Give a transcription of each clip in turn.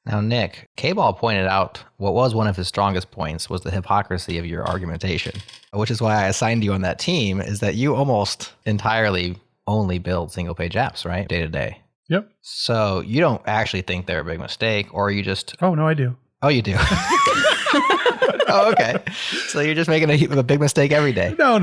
Now, Nick, KBall pointed out what was one of his strongest points was the hypocrisy of your argumentation, which is why I assigned you on that team, is that you almost entirely only build single-page apps, right? Day to day. Yep. So you don't actually think they're a big mistake, or you just... Oh, no, I do. Oh, you do? Oh, okay. So you're just making a big mistake every day. No.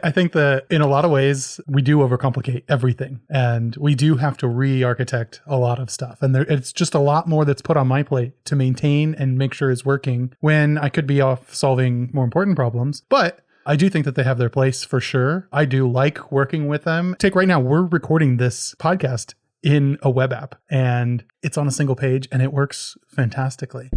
I think that in a lot of ways, we do overcomplicate everything. And we do have to re-architect a lot of stuff. And it's just a lot more that's put on my plate to maintain and make sure it's working when I could be off solving more important problems. But I do think that they have their place for sure. I do like working with them. Take right now, we're recording this podcast in a web app and it's on a single page and it works fantastically.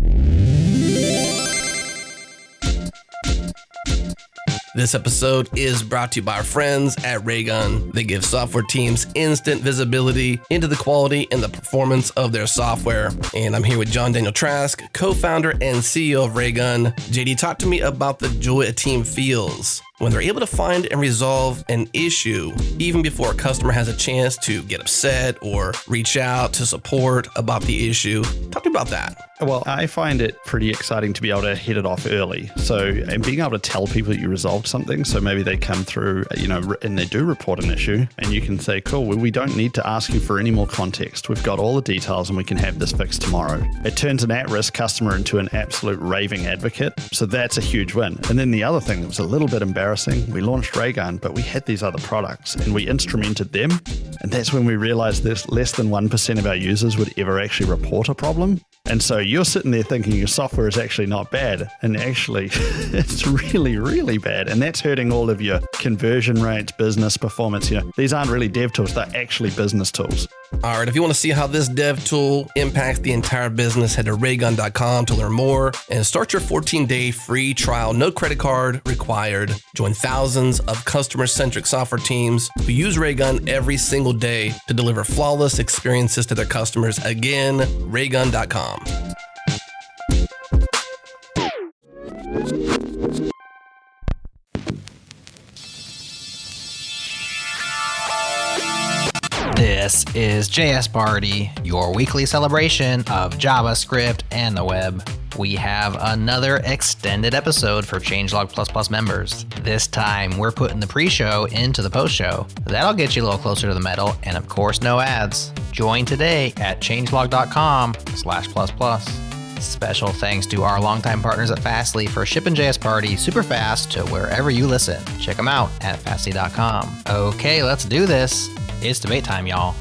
This episode is brought to you by our friends at Raygun. They give software teams instant visibility into the quality and the performance of their software. And I'm here with John Daniel Trask, co-founder and CEO of Raygun. JD, talk to me about the joy a team feels when they're able to find and resolve an issue even before a customer has a chance to get upset or reach out to support about the issue. Talk to me about that. Well, I find it pretty exciting to be able to head it off early. So, and being able to tell people that you resolved something. So maybe they come through, and they do report an issue and you can say, cool, well, we don't need to ask you for any more context. We've got all the details and we can have this fixed tomorrow. It turns an at-risk customer into an absolute raving advocate. So that's a huge win. And then the other thing that was a little bit embarrassing, we launched Raygun, but we had these other products and we instrumented them. And that's when we realized there's less than 1% of our users would ever actually report a problem. And so you're sitting there thinking your software is actually not bad, and actually it's really, really bad. And that's hurting all of your conversion rates, business performance. These aren't really dev tools, they're actually business tools. All right, if you want to see how this dev tool impacts the entire business, head to raygun.com to learn more and start your 14-day free trial. No credit card required. Join thousands of customer-centric software teams who use Raygun every single day to deliver flawless experiences to their customers. Again, raygun.com. This is JS Party, your weekly celebration of JavaScript and the web. We have another extended episode for Changelog++ members. This time, we're putting the pre-show into the post-show. That'll get you a little closer to the metal, and of course, no ads. Join today at changelog.com/++. Special thanks to our longtime partners at Fastly for shipping JS Party super fast to wherever you listen. Check them out at fastly.com. Okay, let's do this. It's debate time, y'all.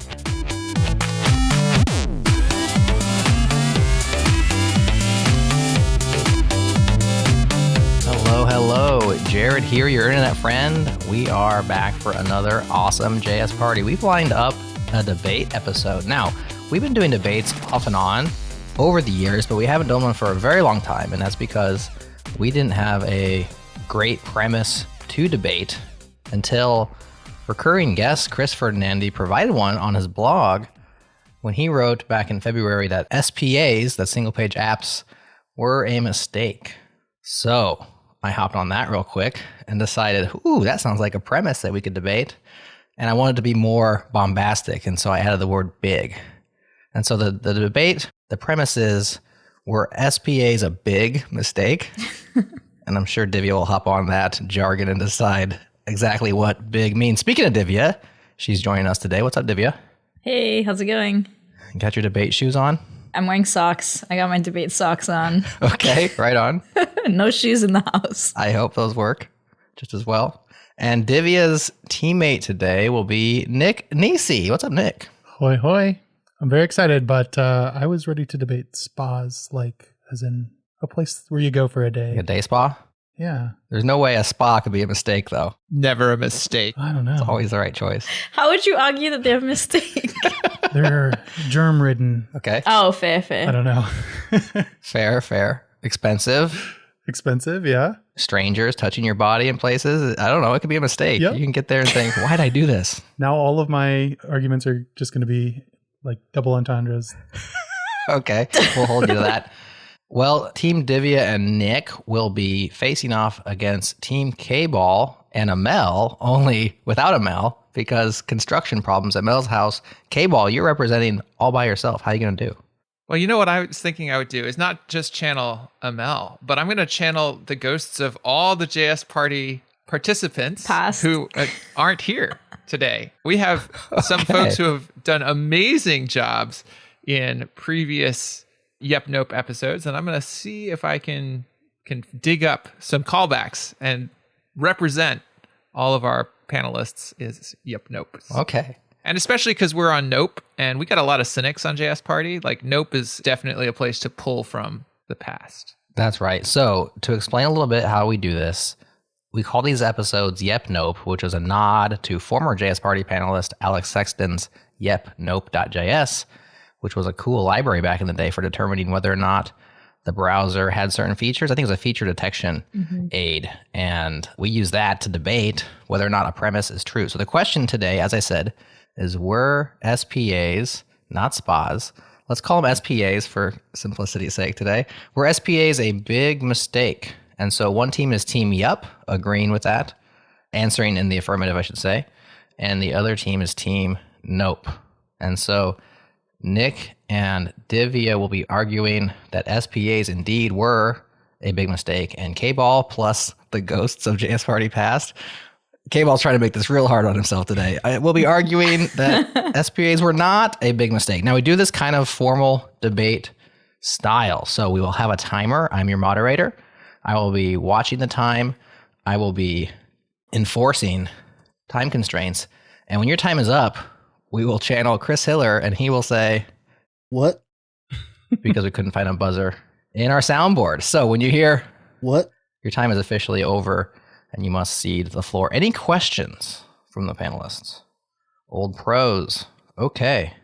Hello. Jerod here, your internet friend. We are back for another awesome JS Party. We've lined up a debate episode. Now, we've been doing debates off and on over the years, but we haven't done one for a very long time, and that's because we didn't have a great premise to debate until recurring guest Chris Ferdinandi provided one on his blog when he wrote back in February that SPAs, that single page apps, were a mistake. So I hopped on that real quick and decided, that sounds like a premise that we could debate. And I wanted to be more bombastic, and so I added the word big. And so the debate, the premise is, were SPAs a big mistake? And I'm sure Divya will hop on that jargon and decide exactly what big means. Speaking of Divya, she's joining us today. What's up, Divya? Hey, how's it going? You got your debate shoes on? I'm wearing socks. I got my debate socks on. Okay, right on. No shoes in the house. I hope those work just as well. And Divya's teammate today will be Nick Nisi. What's up, Nick? Hoi, hoi. I'm very excited, but I was ready to debate spas, like as in a place where you go for a day. A day spa? Yeah. There's no way a spa could be a mistake, though. Never a mistake. I don't know. It's always the right choice. How would you argue that they're a mistake? They're germ-ridden. Okay. Oh, fair. I don't know. Fair. Expensive. Expensive, yeah. Strangers touching your body in places. I don't know. It could be a mistake. Yep. You can get there and think, why'd I do this? Now all of my arguments are just going to be like double entendres. Okay. We'll hold you to that. Well, Team Divya and Nick will be facing off against Team KBall and Amel, only without Amel, because construction problems at Mel's house. KBall, you're representing all by yourself. How are you going to do? Well, you know what I was thinking I would do is not just channel Amel, but I'm going to channel the ghosts of all the JS Party participants Past. who aren't here today. We have some folks who have done amazing jobs in previous YepNope episodes, and I'm going to see if I can dig up some callbacks and represent all of our panelists as YepNope. Okay. And especially because we're on Nope, and we got a lot of cynics on JS Party. Like, Nope is definitely a place to pull from the past. That's right. So to explain a little bit how we do this, we call these episodes YepNope, which is a nod to former JS Party panelist Alex Sexton's YepNope.js, which was a cool library back in the day for determining whether or not the browser had certain features. I think it was a feature detection aid. And we use that to debate whether or not a premise is true. So the question today, as I said, is were SPAs, not SPAs, let's call them SPAs for simplicity's sake today, were SPAs a big mistake? And so one team is Team Yep, agreeing with that, answering in the affirmative, I should say. And the other team is Team Nope. And so Nick and Divya will be arguing that SPAs indeed were a big mistake, and KBall plus the ghosts of JS Party Past. KBall's trying to make this real hard on himself today. We'll be arguing that SPAs were not a big mistake. Now, we do this kind of formal debate style. So we will have a timer. I'm your moderator. I will be watching the time. I will be enforcing time constraints. And when your time is up, we will channel Chris Hiller, and he will say, "What?" Because we couldn't find a buzzer in our soundboard. So when you hear, "What?" your time is officially over, and you must cede the floor. Any questions from the panelists? Old pros. Okay.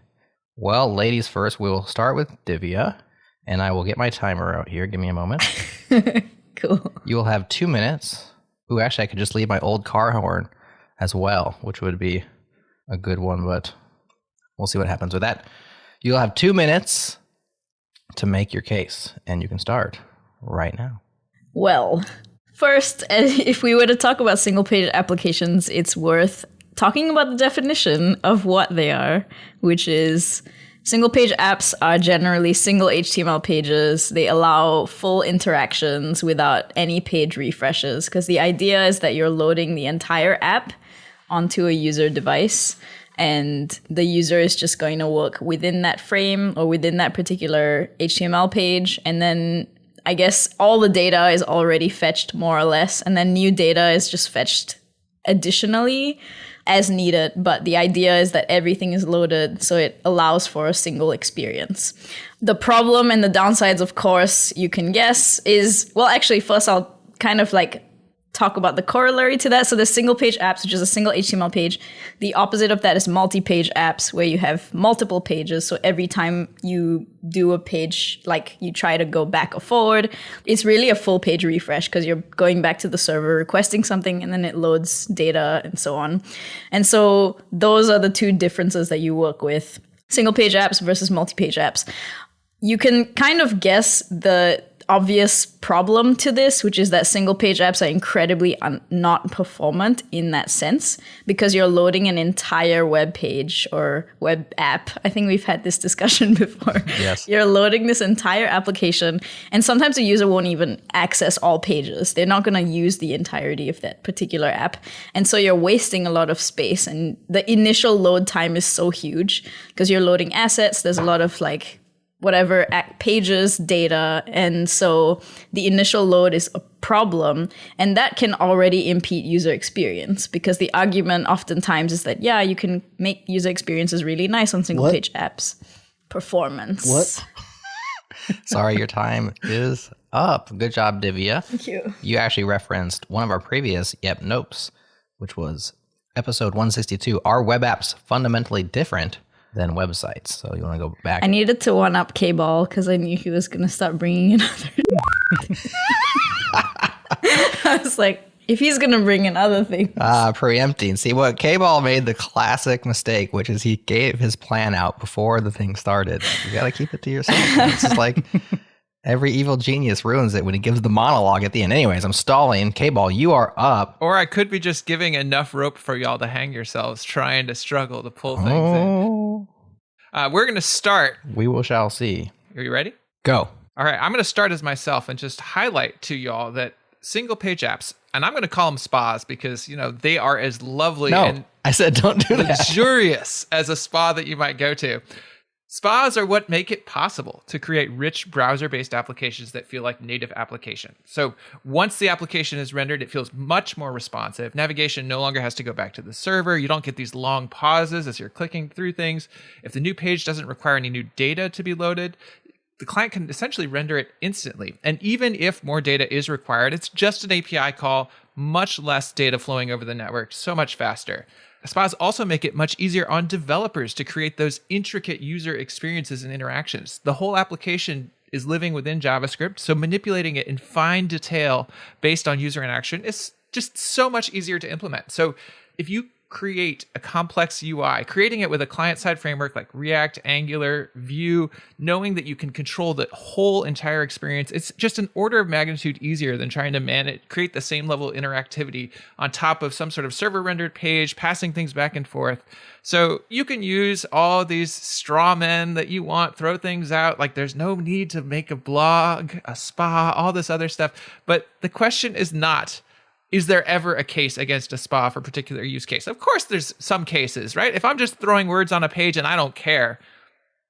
Well, ladies first, we will start with Divya, and I will get my timer out here. Give me a moment. Cool. You will have 2 minutes. Ooh, actually, I could just leave my old car horn as well, which would be a good one, but we'll see what happens with that. You'll have 2 minutes to make your case, and you can start right now. Well, first, if we were to talk about single-page applications, it's worth talking about the definition of what they are, which is single-page apps are generally single HTML pages. They allow full interactions without any page refreshes, because the idea is that you're loading the entire app onto a user device, and the user is just going to work within that frame or within that particular HTML page, and then I guess all the data is already fetched more or less, and then new data is just fetched additionally as needed. But the idea is that everything is loaded, so it allows for a single experience. The problem and the downsides, of course, you can guess is, well, actually, first I'll kind of like talk about the corollary to that. So there's single page apps, which is a single HTML page. The opposite of that is multi-page apps, where you have multiple pages. So every time you do a page, like you try to go back or forward, it's really a full page refresh, because you're going back to the server, requesting something, and then it loads data and so on. And so those are the two differences that you work with: single page apps versus multi-page apps. You can kind of guess the obvious problem to this, which is that single page apps are incredibly not performant in that sense, because you're loading an entire web page or web app. I think we've had this discussion before. Yes. You're loading this entire application, and sometimes the user won't even access all pages. They're not going to use the entirety of that particular app. And so you're wasting a lot of space, and the initial load time is so huge because you're loading assets. There's a lot of like whatever pages, data, and so the initial load is a problem, and that can already impede user experience, because the argument oftentimes is that, yeah, you can make user experiences really nice on single page apps. Performance. What? Sorry, your time is up. Good job, Divya. Thank you. You actually referenced one of our previous YepNopes, which was episode 162. Are web apps fundamentally different than websites? So you want to go back. I needed to one-up KBall because I knew he was going to start bringing in other... I was like, if he's going to bring in other things. Preempting. See, what KBall made the classic mistake, which is he gave his plan out before the thing started. You got to keep it to yourself. It's just like every evil genius ruins it when he gives the monologue at the end. Anyways, I'm stalling. KBall, you are up. Or I could be just giving enough rope for y'all to hang yourselves, trying to struggle to pull things in. We're going to start. We will shall see. Are you ready? Go. All right, I'm going to start as myself and just highlight to y'all that single page apps, and I'm going to call them spas because, they are as lovely and I said don't do that. luxurious as a spa that you might go to. Spas are what make it possible to create rich browser-based applications that feel like native applications. So once the application is rendered, it feels much more responsive. Navigation no longer has to go back to the server. You don't get these long pauses as you're clicking through things. If the new page doesn't require any new data to be loaded, the client can essentially render it instantly. And even if more data is required, it's just an API call, much less data flowing over the network, so much faster. Spas also make it much easier on developers to create those intricate user experiences and interactions. The whole application is living within JavaScript, so manipulating it in fine detail based on user interaction is just so much easier to implement. So if you create a complex UI, creating it with a client-side framework like React, Angular, Vue, knowing that you can control the whole entire experience, it's just an order of magnitude easier than trying to create the same level of interactivity on top of some sort of server-rendered page, passing things back and forth. So you can use all these straw men that you want, throw things out, like there's no need to make a blog, a spa, all this other stuff. But the question is not, is there ever a case against a spa for a particular use case? Of course, there's some cases, right? If I'm just throwing words on a page and I don't care,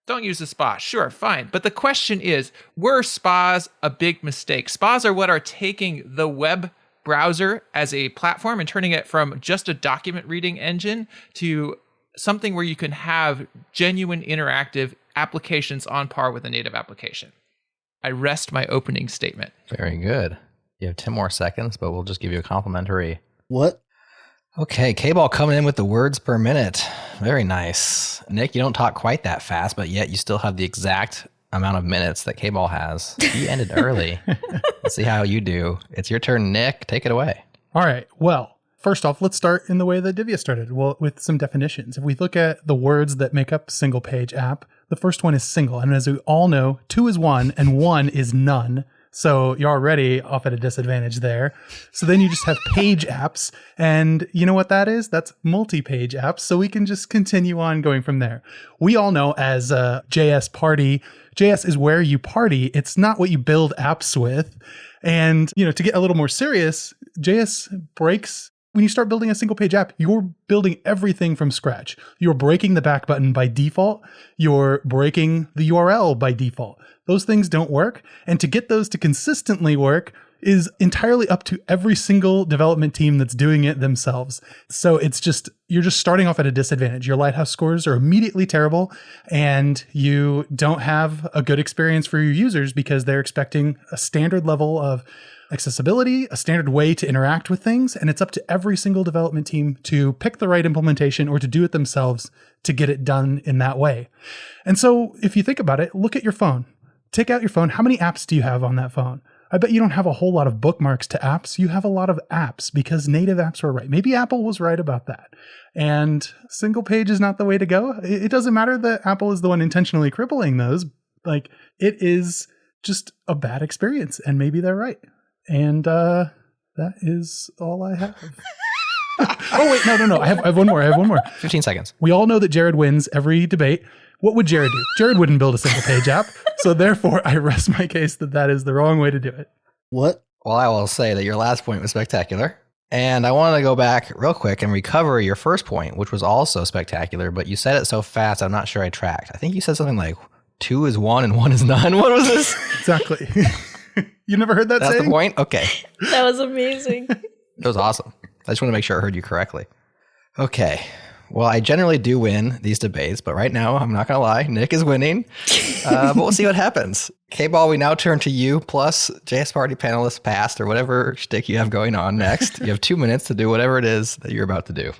don't use a spa. Sure, fine. But the question is, were spas a big mistake? Spas are what are taking the web browser as a platform and turning it from just a document reading engine to something where you can have genuine interactive applications on par with a native application. I rest my opening statement. Very good. You have 10 more seconds, but we'll just give you a complimentary. What? Okay, KBall coming in with the words per minute. Very nice. Nick, you don't talk quite that fast, but yet you still have the exact amount of minutes that KBall has. He ended early. Let's see how you do. It's your turn, Nick. Take it away. All right. Well, first off, let's start in the way that Divya started, with some definitions. If we look at the words that make up single page app, the first one is single. And as we all know, 2 is 1 and 1 is none. So you're already off at a disadvantage there. So then you just have page apps. And you know what that is? That's multi-page apps. So we can just continue on going from there. We all know as a JS party, JS is where you party. It's not what you build apps with. And, to get a little more serious, JS breaks. When you start building a single page app, you're building everything from scratch. You're breaking the back button by default. You're breaking the URL by default. Those things don't work. And to get those to consistently work is entirely up to every single development team that's doing it themselves. So you're just starting off at a disadvantage. Your Lighthouse scores are immediately terrible, and you don't have a good experience for your users because they're expecting a standard level of accessibility, a standard way to interact with things, and it's up to every single development team to pick the right implementation or to do it themselves to get it done in that way. And so if you think about it, look at your phone. Take out your phone. How many apps do you have on that phone? I bet you don't have a whole lot of bookmarks to apps. You have a lot of apps because native apps were right. Maybe Apple was right about that. And single page is not the way to go. It doesn't matter that Apple is the one intentionally crippling those. Like, it is just a bad experience, and maybe they're right. And that is all I have. Oh, wait, no. I have one more. 15 seconds. We all know that Jerod wins every debate. What would Jerod do? Jerod wouldn't build a single page app. So therefore, I rest my case that is the wrong way to do it. What? Well, I will say that your last point was spectacular. And I want to go back real quick and recover your first point, which was also spectacular, but you said it so fast, I'm not sure I tracked. I think you said something like 2 is 1 and 1 is none. What was this? Exactly. You never heard that That's saying? the point? Okay. That was amazing. It was awesome. I just want to make sure I heard you correctly. Okay. Well, I generally do win these debates, but right now, I'm not going to lie, Nick is winning. But we'll see what happens. KBall, we now turn to you, plus JS Party panelist past, or whatever shtick you have going on next. You have 2 minutes to do whatever it is that you're about to do.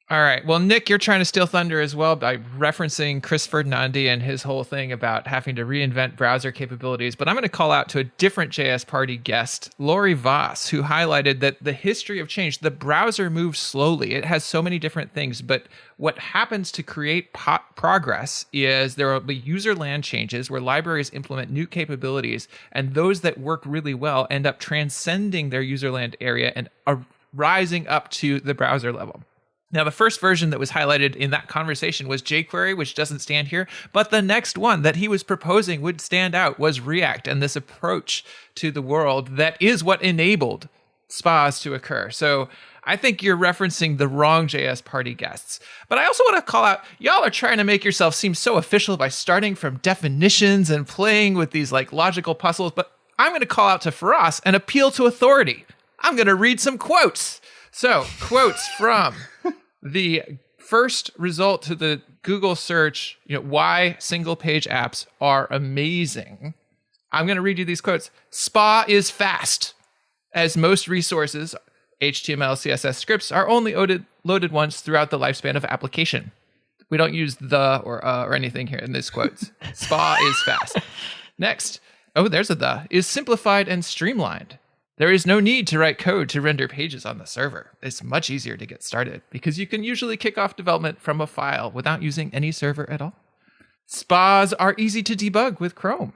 All right. Well, Nick, you're trying to steal thunder as well by referencing Chris Ferdinandi and his whole thing about having to reinvent browser capabilities. But I'm going to call out to a different JS Party guest, Lori Voss, who highlighted that the history of change, the browser moves slowly. It has so many different things. But what happens to create progress is there will be user land changes where libraries implement new capabilities. And those that work really well end up transcending their user land area and are rising up to the browser level. Now, the first version that was highlighted in that conversation was jQuery, which doesn't stand here. But the next one that he was proposing would stand out was React and this approach to the world that is what enabled spas to occur. So I think you're referencing the wrong JS Party guests. But I also want to call out, y'all are trying to make yourself seem so official by starting from definitions and playing with these like logical puzzles. But I'm going to call out to Firas and appeal to authority. I'm going to read some quotes. So, quotes from the first result to the Google search, why single-page apps are amazing. I'm going to read you these quotes. Spa is fast, as most resources, HTML, CSS scripts, are only loaded once throughout the lifespan of application. We don't use the or anything here in these quotes. Spa is fast. Next, there's a the, is simplified and streamlined. There is no need to write code to render pages on the server. It's much easier to get started because you can usually kick off development from a file without using any server at all. Spas are easy to debug with Chrome.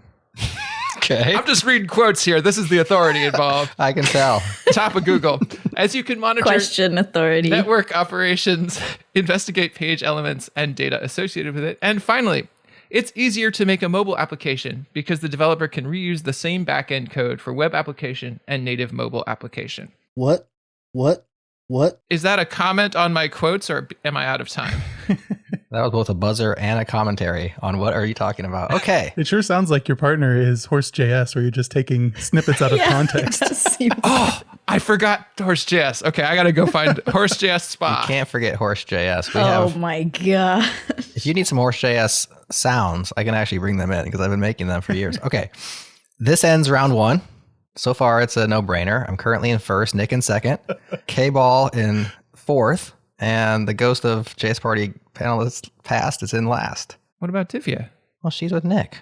Okay. I'm just reading quotes here. This is the authority involved. I can tell. Top of Google. As you can monitor Question authority. network operations, investigate page elements and data associated with it. And finally, it's easier to make a mobile application because the developer can reuse the same backend code for web application and native mobile application. What? Is that a comment on my quotes or am I out of time? That was both a buzzer and a commentary on what are you talking about. Okay. It sure sounds like your partner is Horse.js, where you're just taking snippets out of context. It does seem I forgot Horse.js. Okay, I got to go find Horse.js Spa. You can't forget Horse.js. Oh my god. If you need some Horse.js sounds, I can actually bring them in because I've been making them for years. Okay. This ends round 1. So far, it's a no-brainer. I'm currently in first, Nick in second, KBall in fourth, and the ghost of JS Party panelist past is in last. What about Divya? Well, she's with Nick.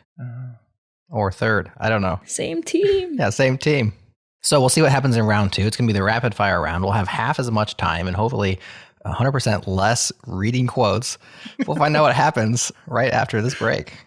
Or third. I don't know. Same team. Yeah, same team. So we'll see what happens in round 2. It's going to be the rapid fire round. We'll have half as much time and hopefully 100% less reading quotes. We'll find out what happens right after this break.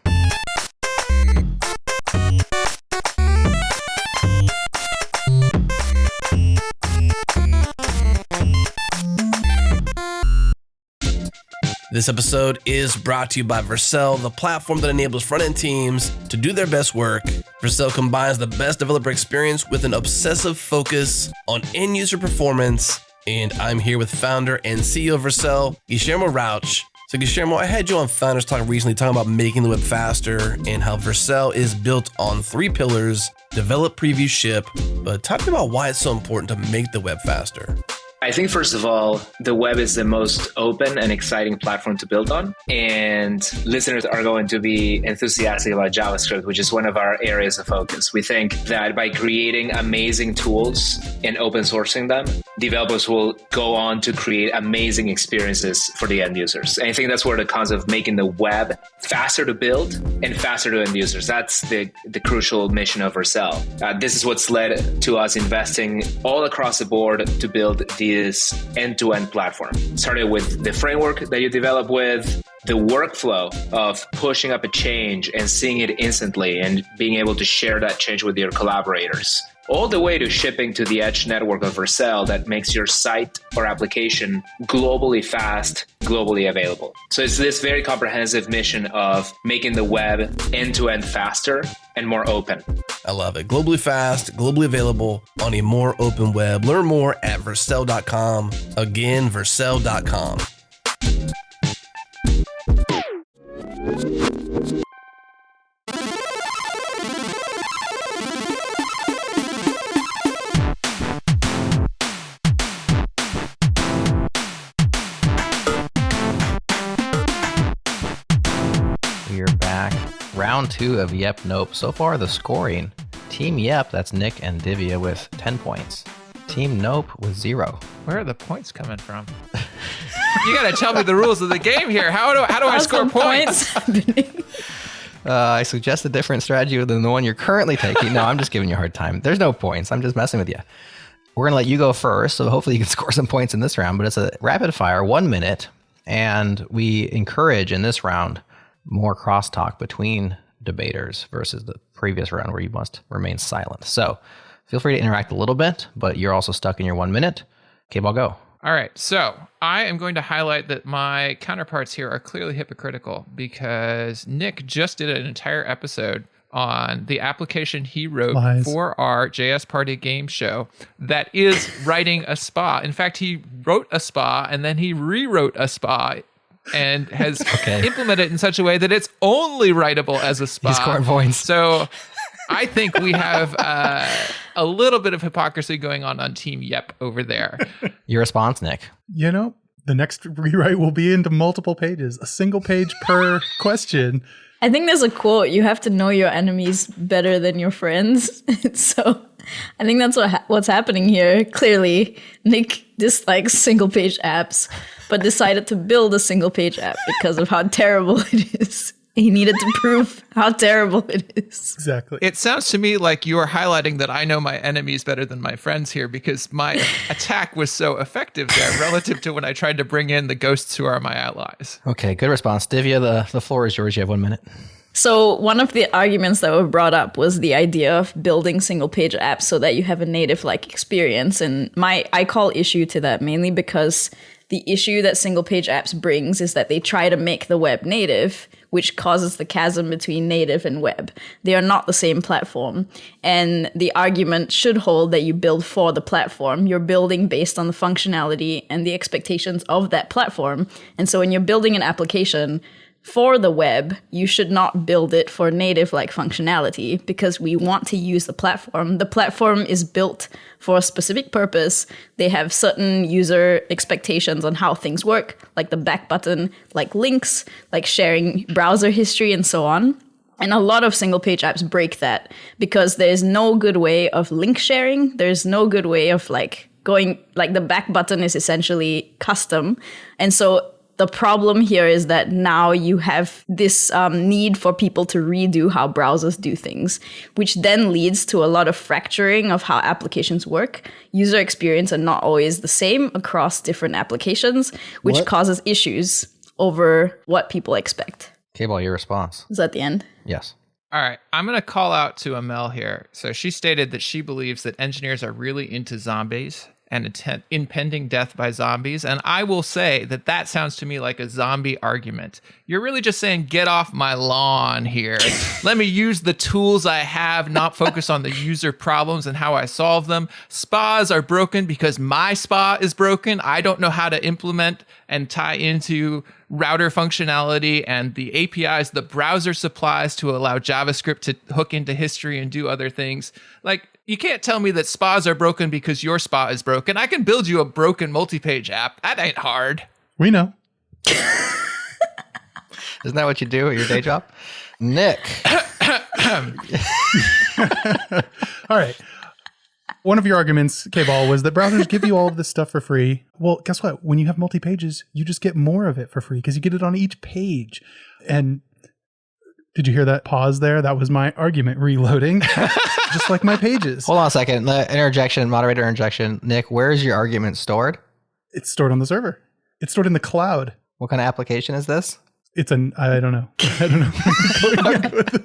This episode is brought to you by Vercel, the platform that enables front-end teams to do their best work. Vercel combines the best developer experience with an obsessive focus on end-user performance. And I'm here with founder and CEO of Vercel, Guillermo Rauch. So Guillermo, I had you on Founders Talk recently talking about making the web faster and how Vercel is built on 3 pillars: develop, preview, ship. But talk to me about why it's so important to make the web faster. I think, first of all, the web is the most open and exciting platform to build on. And listeners are going to be enthusiastic about JavaScript, which is one of our areas of focus. We think that by creating amazing tools and open sourcing them, developers will go on to create amazing experiences for the end users. And I think that's where the concept of making the web faster to build and faster to end users, that's the crucial mission of Vercel. This is what's led to us investing all across the board to build this end-to-end platform. Started with the framework that you develop with, the workflow of pushing up a change and seeing it instantly and being able to share that change with your collaborators, all the way to shipping to the edge network of Vercel that makes your site or application globally fast, globally available. So it's this very comprehensive mission of making the web end-to-end faster and more open. I love it. Globally fast, globally available on a more open web. Learn more at Vercel.com. Again, Vercel.com. We're back. Round 2 of YepNope. So far, the scoring. Team Yep, that's Nick and Divya with 10 points. Team Nope with 0. Where are the points coming from? You got to tell me the rules of the game here. How do I score points? Happening? I suggest a different strategy than the one you're currently taking. No, I'm just giving you a hard time. There's no points. I'm just messing with you. We're going to let you go first, so hopefully you can score some points in this round, but it's a rapid fire, 1 minute, and we encourage in this round more crosstalk between debaters versus the previous round where you must remain silent. So feel free to interact a little bit, but you're also stuck in your 1 minute. KBall, go. All right, so I am going to highlight that my counterparts here are clearly hypocritical because Nick just did an entire episode on the application he wrote for our JS Party game show that is writing a spa. In fact, he wrote a spa and then he rewrote a spa and has implemented it in such a way that it's only writable as a spa. He's scoring points. So I think we have a little bit of hypocrisy going on Team Yep over there. Your response, Nick? You know, the next rewrite will be into multiple pages, a single page per question. I think there's a quote, you have to know your enemies better than your friends. So I think that's what's happening here. Clearly, Nick dislikes single-page apps, but decided to build a single-page app because of how terrible it is. He needed to prove how terrible it is. Exactly. It sounds to me like you are highlighting that I know my enemies better than my friends here because my attack was so effective there relative to when I tried to bring in the ghosts who are my allies. Okay, good response. Divya, the floor is yours. You have 1 minute. So one of the arguments that were brought up was the idea of building single-page apps so that you have a native-like experience. And I call issue to that mainly because the issue that single-page apps brings is that they try to make the web native, which causes the chasm between native and web. They are not the same platform. And the argument should hold that you build for the platform. You're building based on the functionality and the expectations of that platform. And so when you're building an application for the web, you should not build it for native-like functionality because we want to use the platform. The platform is built for a specific purpose. They have certain user expectations on how things work, like the back button, like links, like sharing browser history, and so on. And a lot of single-page apps break that because there's no good way of link sharing. There's no good way of going, the back button is essentially custom. And so the problem here is that now you have this need for people to redo how browsers do things, which then leads to a lot of fracturing of how applications work. User experience are not always the same across different applications, which causes issues over what people expect. KBall, your response. Is that the end? Yes. All right, I'm going to call out to Amel here. So she stated that she believes that engineers are really into zombies and impending death by zombies. And I will say that sounds to me like a zombie argument. You're really just saying, get off my lawn here. Let me use the tools I have, not focus on the user problems and how I solve them. Spas are broken because my spa is broken. I don't know how to implement and tie into router functionality and the APIs the browser supplies to allow JavaScript to hook into history and do other things. You can't tell me that spas are broken because your spa is broken. I can build you a broken multi-page app. That ain't hard. We know. Isn't that what you do at your day job? Nick. All right. One of your arguments, KBall, was that browsers give you all of this stuff for free. Well, guess what? When you have multi-pages, you just get more of it for free because you get it on each page. And did you hear that pause there? That was my argument reloading, just like my pages. Hold on a second. Moderator interjection. Nick, where is your argument stored? It's stored on the server. It's stored in the cloud. What kind of application is this? I don't know.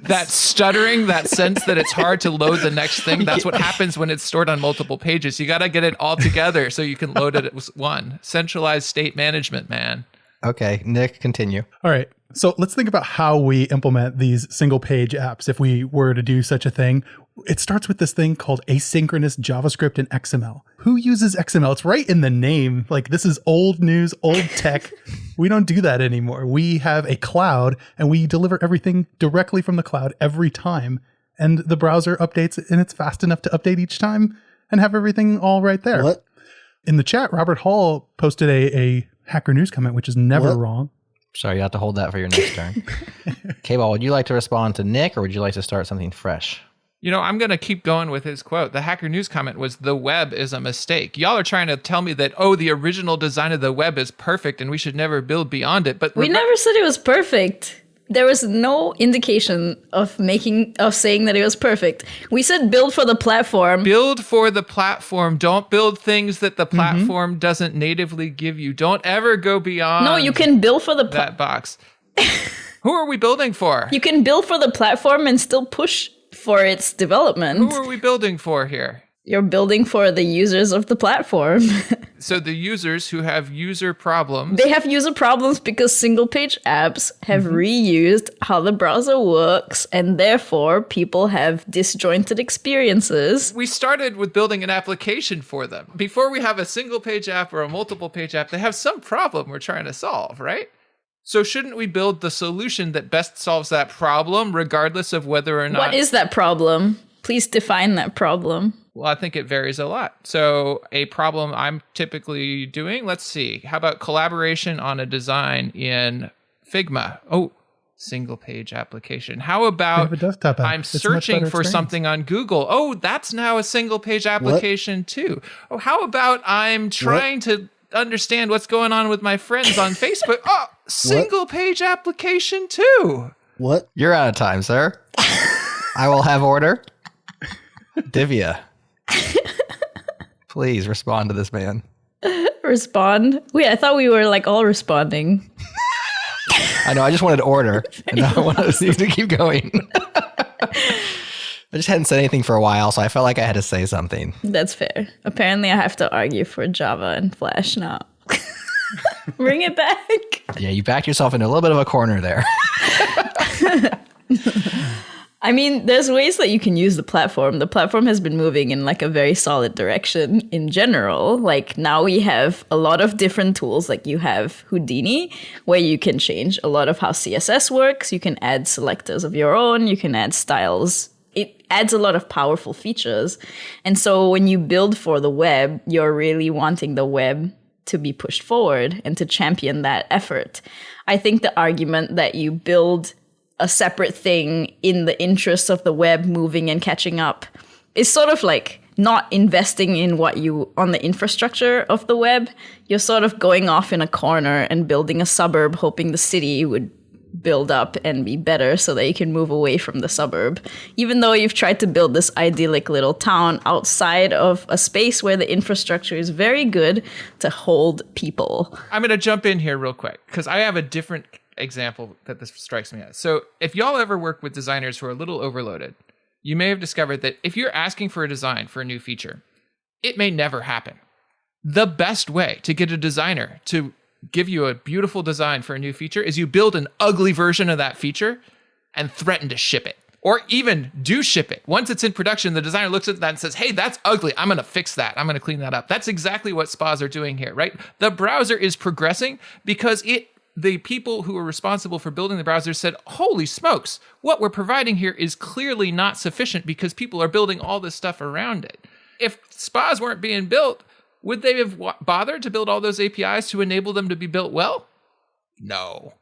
That stuttering, that sense that it's hard to load the next thing, that's what happens when it's stored on multiple pages. You got to get it all together so you can load it as one. Centralized state management, man. Okay, Nick, continue. All right. So let's think about how we implement these single page apps if we were to do such a thing. It starts with this thing called asynchronous JavaScript and XML. Who uses XML? It's right in the name. This is old news, old tech. We don't do that anymore. We have a cloud and we deliver everything directly from the cloud every time. And the browser updates and it's fast enough to update each time and have everything all right there. What? In the chat, Robert Hall posted a Hacker News comment, which is never wrong. Sorry, you have to hold that for your next turn. KBall, would you like to respond to Nick or would you like to start something fresh? I'm going to keep going with his quote. The Hacker News comment was, the web is a mistake. Y'all are trying to tell me that, the original design of the web is perfect and we should never build beyond it. But we never said it was perfect. There was no indication of saying that it was perfect. We said build for the platform. Build for the platform. Don't build things that the platform doesn't natively give you. Don't ever go beyond. No, you can build for that box. Who are we building for? You can build for the platform and still push for its development. Who are we building for here? You're building for the users of the platform. So the users who have user problems. They have user problems because single page apps have reused how the browser works, and therefore people have disjointed experiences. We started with building an application for them. Before we have a single page app or a multiple page app, they have some problem we're trying to solve, right? So shouldn't we build the solution that best solves that problem, regardless of whether or not... What is that problem? Please define that problem. Well, I think it varies a lot. So a problem I'm typically doing, let's see, how about collaboration on a design in Figma? Oh, single page application. How about a desktop app. I'm It's a much searching better for experience. something on Google? Oh, that's now a single page application too. Oh, how about I'm trying to understand what's going on with my friends on Facebook? Oh, single page application too. What? You're out of time, sir. I will have order. Divya, please respond to this man. Respond? Wait, I thought we were like all responding. I know, I just wanted order, and now I wanted you to keep going. I just hadn't said anything for a while, so I felt like I had to say something. That's fair. Apparently I have to argue for Java and Flash now. Bring it back. Yeah, you backed yourself into a little bit of a corner there. I mean, there's ways that you can use the platform. The platform has been moving in like a very solid direction in general. Like now we have a lot of different tools. Like you have Houdini, where you can change a lot of how CSS works. You can add selectors of your own. You can add styles. It adds a lot of powerful features. And so when you build for the web, you're really wanting the web to be pushed forward and to champion that effort. I think the argument that you build a separate thing in the interest of the web moving and catching up is sort of like not investing in what you on the infrastructure of the web. You're sort of going off in a corner and building a suburb, hoping the city would build up and be better so that you can move away from the suburb. Even though you've tried to build this idyllic little town outside of a space where the infrastructure is very good to hold people. I'm going to jump in here real quick because I have a different example that this strikes me as. So if y'all ever work with designers who are a little overloaded, you may have discovered that if you're asking for a design for a new feature, it may never happen. The best way to get a designer to give you a beautiful design for a new feature is you build an ugly version of that feature and threaten to ship it. Or even do ship it. Once it's in production, the designer looks at that and says, hey, that's ugly. I'm going to fix that. I'm going to clean that up. That's exactly what spas are doing here, right? The browser is progressing because the people who are responsible for building the browser said, holy smokes, what we're providing here is clearly not sufficient because people are building all this stuff around it. If spas weren't being built, would they have bothered to build all those APIs to enable them to be built well? No.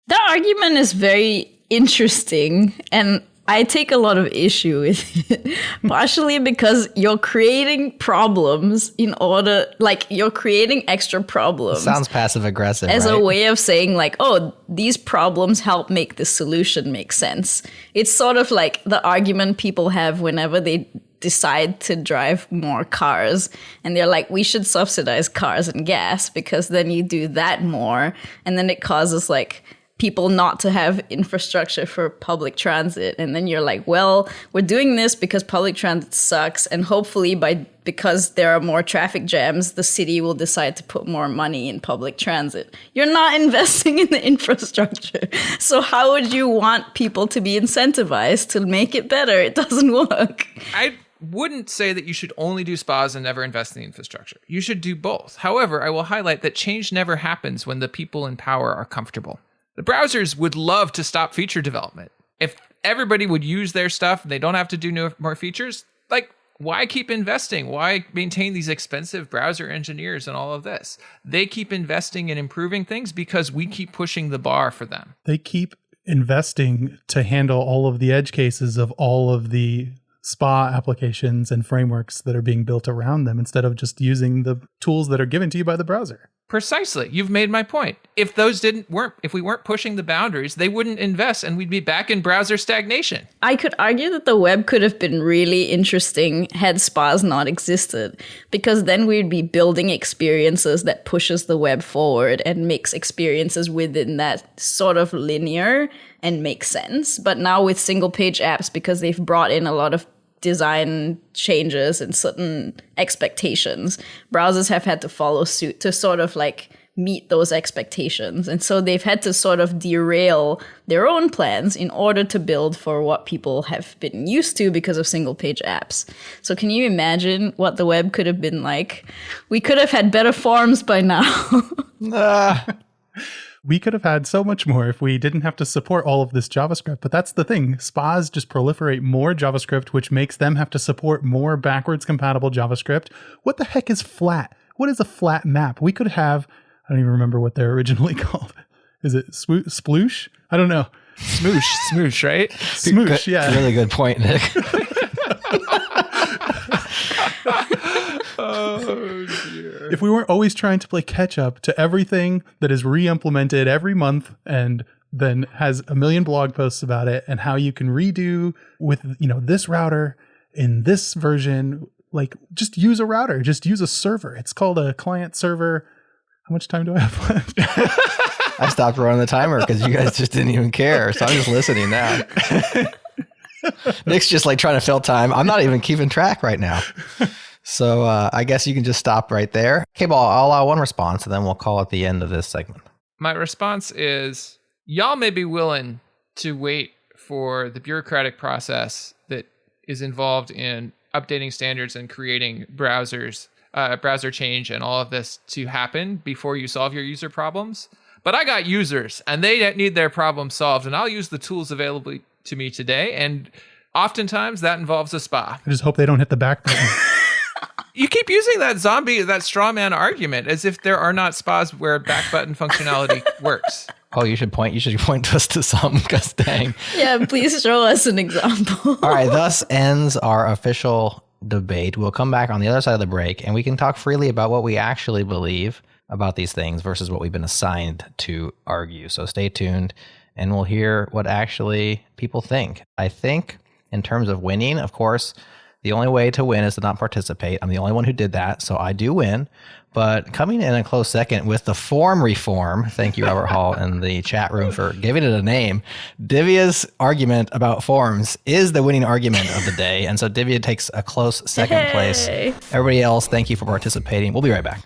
That argument is very interesting, and I take a lot of issue with it, partially because you're creating problems in order, like you're creating extra problems. Sounds passive aggressive, as right? a way of saying like, oh, these problems help make the solution make sense. It's sort of like the argument people have whenever they decide to drive more cars and they're like, we should subsidize cars and gas because then you do that more and then it causes like people not to have infrastructure for public transit. And then you're like, well, we're doing this because public transit sucks. And hopefully because there are more traffic jams, the city will decide to put more money in public transit. You're not investing in the infrastructure. So how would you want people to be incentivized to make it better? It doesn't work. I wouldn't say that you should only do spas and never invest in the infrastructure. You should do both. However, I will highlight that change never happens when the people in power are comfortable. The browsers would love to stop feature development. If everybody would use their stuff and they don't have to do more features, like, why keep investing? Why maintain these expensive browser engineers and all of this? They keep investing in improving things because we keep pushing the bar for them. They keep investing to handle all of the edge cases of all of the spa applications and frameworks that are being built around them instead of just using the tools that are given to you by the browser. Precisely. You've made my point. If we weren't pushing the boundaries, they wouldn't invest and we'd be back in browser stagnation. I could argue that the web could have been really interesting had spas not existed, because then we'd be building experiences that pushes the web forward and makes experiences within that sort of linear and makes sense. But now with single page apps, because they've brought in a lot of design changes and certain expectations, browsers have had to follow suit to sort of like meet those expectations. And so they've had to sort of derail their own plans in order to build for what people have been used to because of single page apps. So can you imagine what the web could have been like? We could have had better forms by now. We could have had so much more if we didn't have to support all of this JavaScript. But that's the thing. SPAs just proliferate more JavaScript, which makes them have to support more backwards compatible JavaScript. What the heck is flat? What is a flat map? We could have, I don't even remember what they're originally called. Is it sploosh? I don't know. Smoosh, right? Smoosh, yeah. Really good point, Nick. Oh, dear. If we weren't always trying to play catch up to everything that is re-implemented every month and then has a million blog posts about it and how you can redo with, this router in this version, like just use a router, just use a server. It's called a client server. How much time do I have left? I stopped running the timer because you guys just didn't even care. So I'm just listening now. Nick's just like trying to fill time. I'm not even keeping track right now. So I guess you can just stop right there. KBall, I'll allow one response and then we'll call it the end of this segment. My response is, y'all may be willing to wait for the bureaucratic process that is involved in updating standards and creating browser change and all of this to happen before you solve your user problems. But I got users and they need their problem solved, and I'll use the tools available to me today. And oftentimes that involves a SPA. I just hope they don't hit the back button. You keep using that straw man argument as if there are not SPAs where back button functionality works. Oh, you should point us to some, because dang. Yeah, please show us an example. All right, thus ends our official debate. We'll come back on the other side of the break and we can talk freely about what we actually believe about these things versus what we've been assigned to argue. So stay tuned and we'll hear what actually people think. I think in terms of winning, of course, the only way to win is to not participate. I'm the only one who did that, so I do win. But coming in a close second with the form reform, thank you, Robert Hall, in the chat room for giving it a name. Divya's argument about forms is the winning argument of the day. And so Divya takes a close second place. Everybody else, thank you for participating. We'll be right back.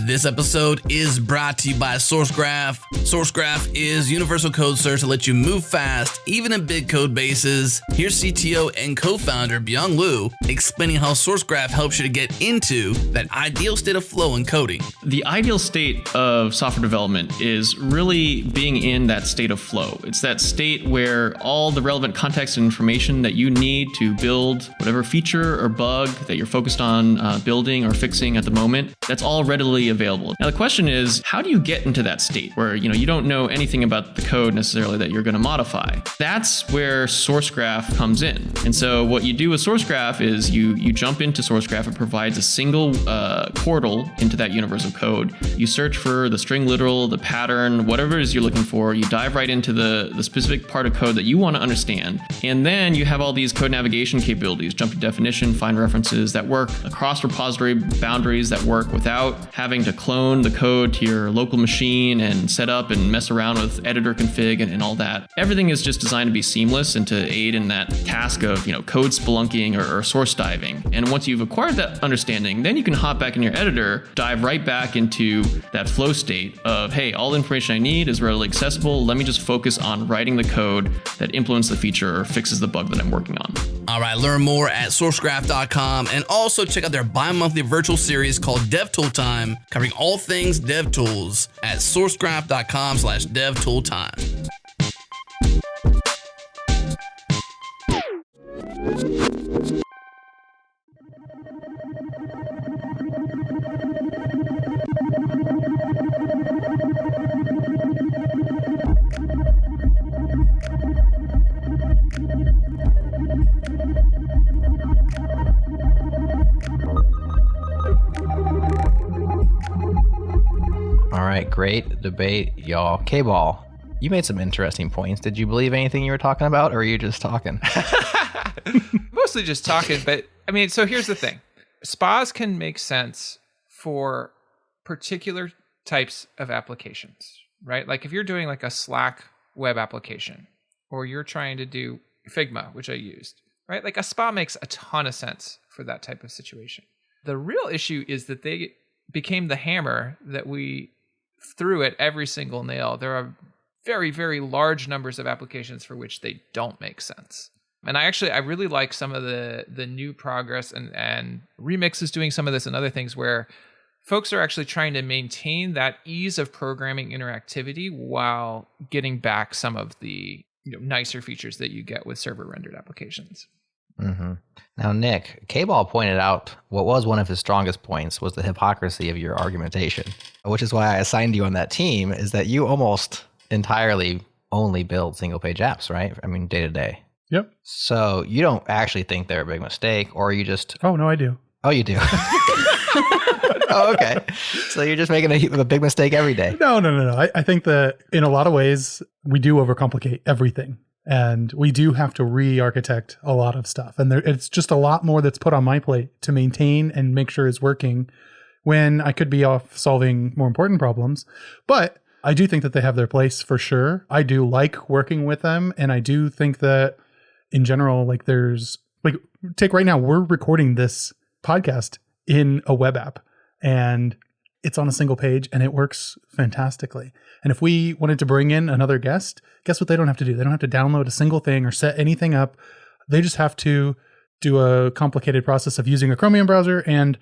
This episode is brought to you by SourceGraph. SourceGraph is universal code search to let you move fast, even in big code bases. Here's CTO and co-founder Byung Lu explaining how SourceGraph helps you to get into that ideal state of flow in coding. The ideal state of software development is really being in that state of flow. It's that state where all the relevant context and information that you need to build whatever feature or bug that you're focused on building or fixing at the moment, that's all readily available. Now the question is, how do you get into that state where you don't know anything about the code necessarily that you're going to modify? That's where SourceGraph comes in. And so what you do with SourceGraph is you jump into SourceGraph. It provides a single portal into that universal code. You search for the string literal, the pattern, whatever it is you're looking for. You dive right into the specific part of code that you want to understand. And then you have all these code navigation capabilities, jump to definition, find references that work across repository boundaries, that work without having to clone the code to your local machine and set up and mess around with editor config and all that. Everything is just designed to be seamless and to aid in that task of code spelunking or source diving. And once you've acquired that understanding, then you can hop back in your editor, dive right back into that flow state of, hey, all the information I need is readily accessible. Let me just focus on writing the code that implements the feature or fixes the bug that I'm working on. All right, learn more at sourcegraph.com and also check out their bi-monthly virtual series called DevTool Time, covering all things DevTools at sourcegraph.com/DevToolTime. All right, great debate, y'all. KBall, You made some interesting points. Did you believe anything you were talking about, or are you just talking? Mostly just talking, but I mean, so here's the thing. Spas can make sense for particular types of applications, right? Like if you're doing like a Slack web application, or you're trying to do Figma, which I used, right? Like a spa makes a ton of sense for that type of situation. The real issue is that they became the hammer that we threw at every single nail. There are very, very large numbers of applications for which they don't make sense. And I really like some of the new progress, and Remix is doing some of this and other things where folks are actually trying to maintain that ease of programming interactivity while getting back some of the nicer features that you get with server rendered applications. Mm-hmm. Now, Nick, KBall pointed out what was one of his strongest points was the hypocrisy of your argumentation, which is why I assigned you on that team, is that you almost entirely only build single page apps, right? I mean, day to day. Yep. So you don't actually think they're a big mistake, or you just... Oh, no, I do. Oh, you do? Oh, okay. So you're just making a big mistake every day. No. I think that in a lot of ways, we do overcomplicate everything. And we do have to re-architect a lot of stuff. And it's just a lot more that's put on my plate to maintain and make sure is working when I could be off solving more important problems. But I do think that they have their place for sure. I do like working with them. And I do think that in general, like take right now, we're recording this podcast in a web app and it's on a single page and it works fantastically. And if we wanted to bring in another guest, guess what they don't have to do? They don't have to download a single thing or set anything up. They just have to do a complicated process of using a Chromium browser and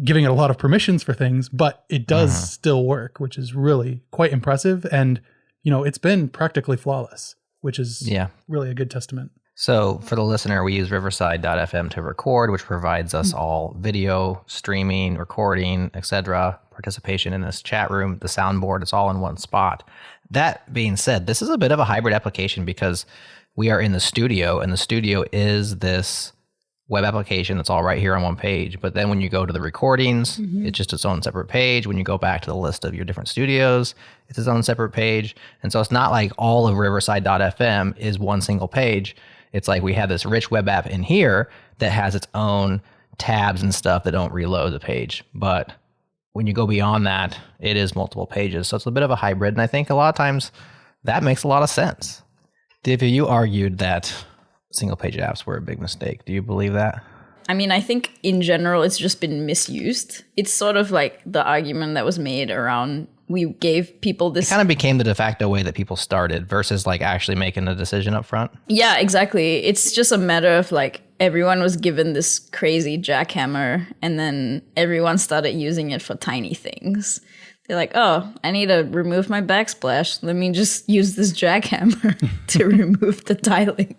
giving it a lot of permissions for things, but it does still work, which is really quite impressive. And, it's been practically flawless, which is really a good testament. So for the listener, we use riverside.fm to record, which provides us all video, streaming, recording, etc., participation in this chat room, the soundboard, it's all in one spot. That being said, this is a bit of a hybrid application because we are in the studio, and the studio is this web application that's all right here on one page. But then when you go to the recordings, it's just its own separate page. When you go back to the list of your different studios, it's its own separate page. And so it's not like all of riverside.fm is one single page. It's like we have this rich web app in here that has its own tabs and stuff that don't reload the page. But when you go beyond that, it is multiple pages. So it's a bit of a hybrid. And I think a lot of times that makes a lot of sense. Divya, you argued that single page apps were a big mistake. Do you believe that? I mean, I think in general, it's just been misused. It's sort of like the argument that was made around we gave people this... It kind of became the de facto way that people started versus like actually making a decision up front. Yeah, exactly. It's just a matter of like everyone was given this crazy jackhammer and then everyone started using it for tiny things. They're like, oh, I need to remove my backsplash. Let me just use this jackhammer to remove the tiling.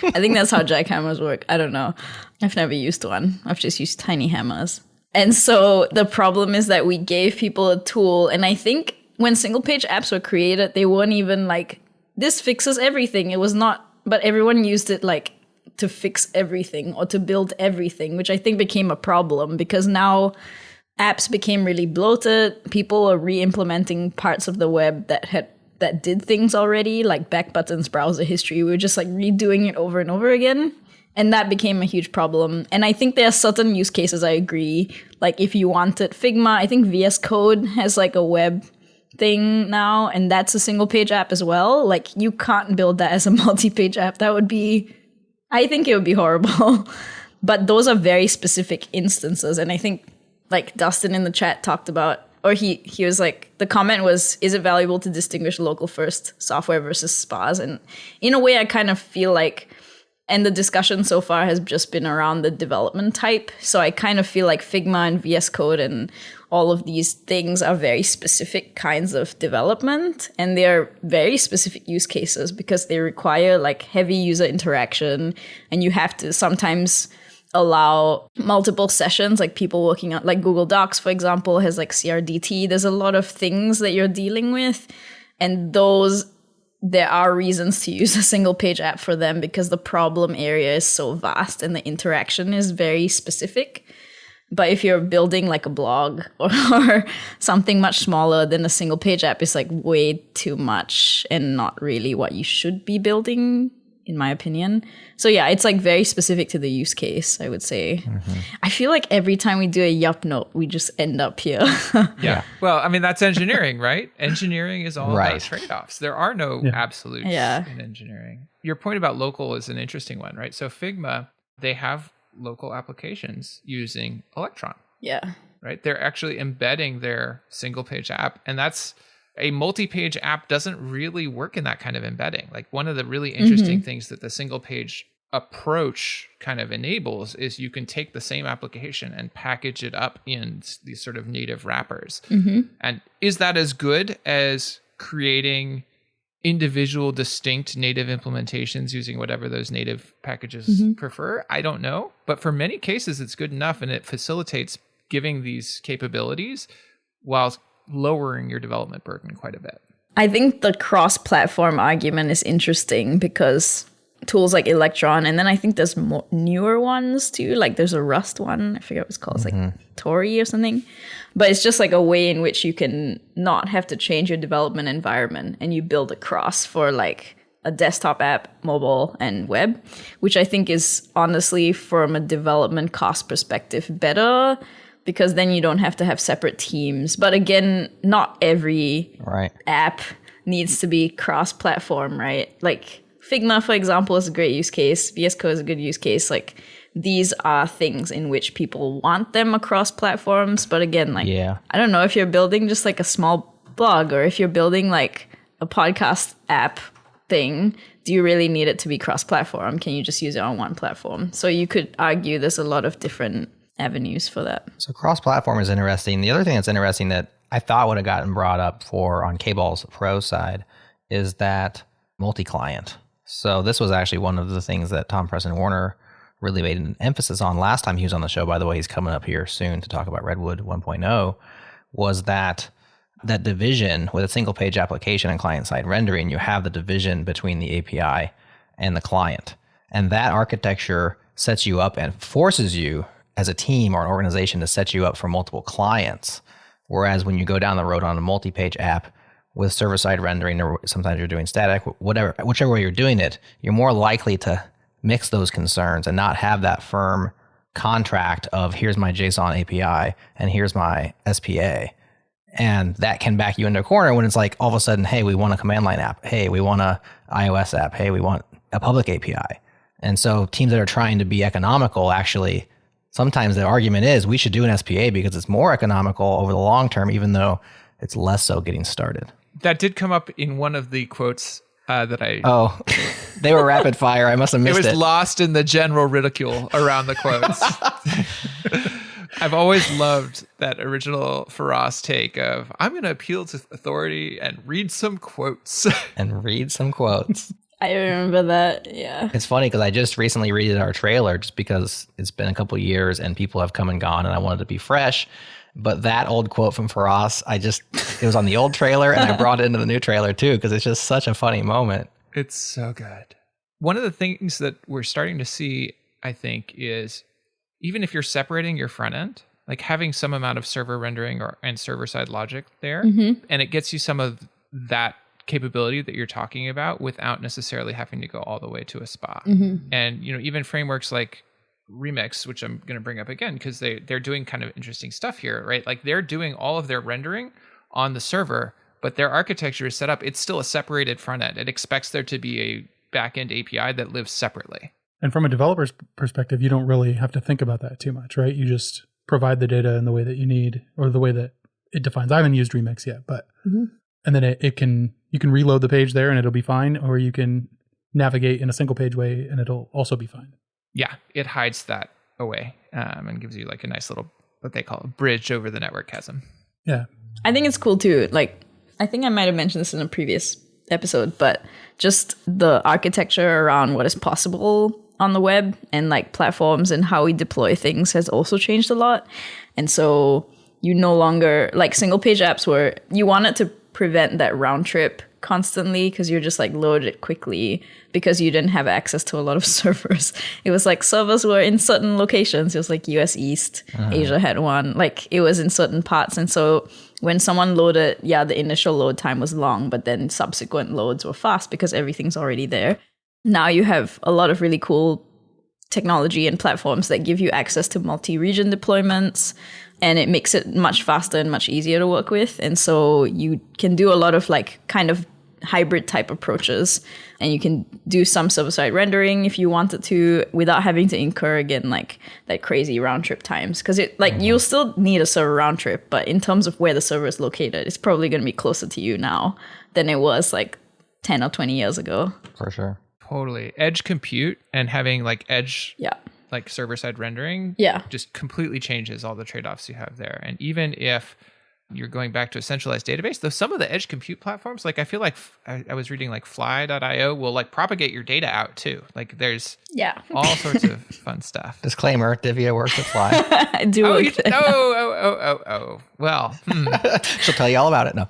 I think that's how jackhammers work. I don't know. I've never used one. I've just used tiny hammers. And so the problem is that we gave people a tool. And I think when single page apps were created, they weren't even like, this fixes everything. It was not, but everyone used it like to fix everything or to build everything, which I think became a problem because now apps became really bloated. People are re-implementing parts of the web that did things already, like back buttons, browser history. We were just like redoing it over and over again. And that became a huge problem. And I think there are certain use cases I agree. Like if you wanted Figma, I think VS Code has like a web thing now, and that's a single page app as well. Like you can't build that as a multi-page app. That would be, I think it would be horrible. But those are very specific instances. And I think like Dustin in the chat talked about, or he was like, the comment was, is it valuable to distinguish local first software versus spas? And in a way, I kind of feel like, and the discussion so far has just been around the development type. So I kind of feel like Figma and VS Code and all of these things are very specific kinds of development. And they're very specific use cases because they require like heavy user interaction. And you have to sometimes allow multiple sessions, like people working on, like Google Docs, for example, has like CRDT. There's a lot of things that you're dealing with. And there are reasons to use a single page app for them because the problem area is so vast and the interaction is very specific. But if you're building like a blog or something much smaller, then a single page app is like way too much and not really what you should be building, in my opinion. So yeah, it's like very specific to the use case, I would say. I feel like every time we do a YepNope, we just end up here. Yeah. Well, I mean, that's engineering, right? Engineering is all Right. about trade-offs. There are no absolutes in engineering. Your point about local is an interesting one, right? So Figma, they have local applications using Electron, Yeah. right? They're actually embedding their single page app, and that's a multi-page app doesn't really work in that kind of embedding. Like one of the really interesting things that the single page approach kind of enables is you can take the same application and package it up in these sort of native wrappers. And is that as good as creating individual distinct native implementations using whatever those native packages prefer? I don't know. But for many cases, it's good enough, and it facilitates giving these capabilities while lowering your development burden quite a bit. I think the cross-platform argument is interesting because tools like Electron, and then I think there's more newer ones too. Like there's a Rust one, I forget what it's called. It's like Tori or something. But it's just like a way in which you can not have to change your development environment, and you build across for like a desktop app, mobile, and web, which I think is honestly, from a development cost perspective, better, because then you don't have to have separate teams. But again, not every app needs to be cross-platform, right? Like Figma, for example, is a great use case. VS Code is a good use case. Like these are things in which people want them across platforms. But again, like, I don't know, if you're building just like a small blog, or if you're building like a podcast app thing, do you really need it to be cross-platform? Can you just use it on one platform? So you could argue there's a lot of different avenues for that. So cross-platform is interesting. The other thing that's interesting that I thought would have gotten brought up for on KBall's Pro side is that multi-client. So this was actually one of the things that Tom Preston Warner really made an emphasis on last time he was on the show. By the way, he's coming up here soon to talk about Redwood 1.0, was that division with a single page application and client-side rendering. You have the division between the API and the client. And that architecture sets you up and forces you as a team or an organization to set you up for multiple clients. Whereas when you go down the road on a multi-page app with server-side rendering, or sometimes you're doing static, whichever way you're doing it, you're more likely to mix those concerns and not have that firm contract of here's my JSON API and here's my SPA. And that can back you into a corner when it's like all of a sudden, hey, we want a command line app. Hey, we want a iOS app. Hey, we want a public API. And so teams that are trying to be economical, actually, sometimes the argument is we should do an SPA because it's more economical over the long term, even though it's less so getting started. That did come up in one of the quotes that I... Oh, they were rapid fire. I must have missed it. It was lost in the general ridicule around the quotes. I've always loved that original Faraz take of, I'm going to appeal to authority and read some quotes. I remember that, yeah. It's funny because I just recently redid our trailer just because it's been a couple of years and people have come and gone and I wanted to be fresh. But that old quote from Faraz, it was on the old trailer and I brought it into the new trailer too because it's just such a funny moment. It's so good. One of the things that we're starting to see, I think, is even if you're separating your front end, like having some amount of server rendering and server-side logic there, and it gets you some of that capability that you're talking about without necessarily having to go all the way to a SPA. And even frameworks like Remix, which I'm going to bring up again because they're doing kind of interesting stuff here, right? Like they're doing all of their rendering on the server, but their architecture is set up. It's still a separated front end. It expects there to be a back-end API that lives separately. And from a developer's perspective, you don't really have to think about that too much, right? You just provide the data in the way that you need or the way that it defines. I haven't used Remix yet, but and then you can reload the page there and it'll be fine, or you can navigate in a single page way and it'll also be fine. Yeah, it hides that away and gives you like a nice little, what they call a bridge over the network chasm. Yeah. I think it's cool too. Like, I think I might have mentioned this in a previous episode, but just the architecture around what is possible on the web and like platforms and how we deploy things has also changed a lot. And so you no longer, like single page apps where you wanted to prevent that round trip constantly because you're just like loaded quickly because you didn't have access to a lot of servers. It was like servers were in certain locations. It was like US East, Asia had one. Like it was in certain parts. And so when someone loaded, the initial load time was long, but then subsequent loads were fast because everything's already there. Now you have a lot of really cool technology and platforms that give you access to multi-region deployments, and it makes it much faster and much easier to work with. And so you can do a lot of like kind of hybrid type approaches, and you can do some server-side rendering if you wanted to without having to incur again like that crazy round trip times, because it like you'll still need a server round trip, but in terms of where the server is located, it's probably going to be closer to you now than it was like 10 or 20 years ago. For sure. Totally. Edge compute and having like edge like server-side rendering just completely changes all the trade-offs you have there. And even if you're going back to a centralized database, though some of the edge compute platforms, like I feel like I was reading like fly.io will like propagate your data out too. Like there's all sorts of fun stuff. Disclaimer, Divya works at Fly. I do work there. Well, She'll tell you all about it. No.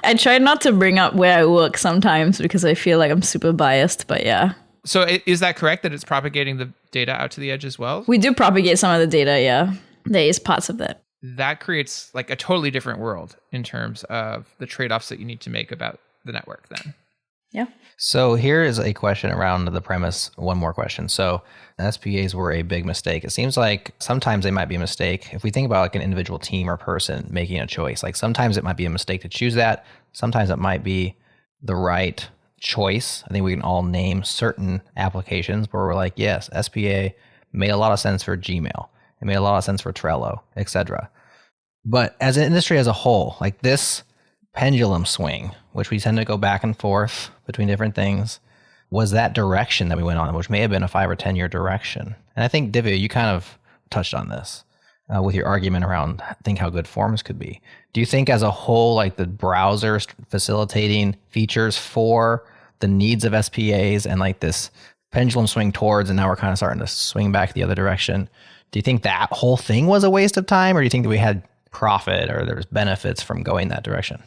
I try not to bring up where I work sometimes because I feel like I'm super biased, but yeah. So is that correct that it's propagating the data out to the edge as well? We do propagate some of the data, yeah. There is parts of that. That creates like a totally different world in terms of the trade-offs that you need to make about the network then. Yeah. So here is a question around the premise. One more question. So SPAs were a big mistake. It seems like sometimes they might be a mistake. If we think about like an individual team or person making a choice, like sometimes it might be a mistake to choose that. Sometimes it might be the right choice. I think we can all name certain applications where we're like, yes, SPA made a lot of sense for Gmail. It made a lot of sense for Trello, etc. But as an industry as a whole, like this pendulum swing, which we tend to go back and forth between different things, was that direction that we went on, which may have been a 5 or 10 year direction. And I think, Divya, you kind of touched on this with your argument around think how good forms could be. Do you think as a whole, like the browser facilitating features for the needs of SPAs and like this pendulum swing towards, and now we're kind of starting to swing back the other direction, do you think that whole thing was a waste of time, or do you think that we had profit or there's benefits from going that direction?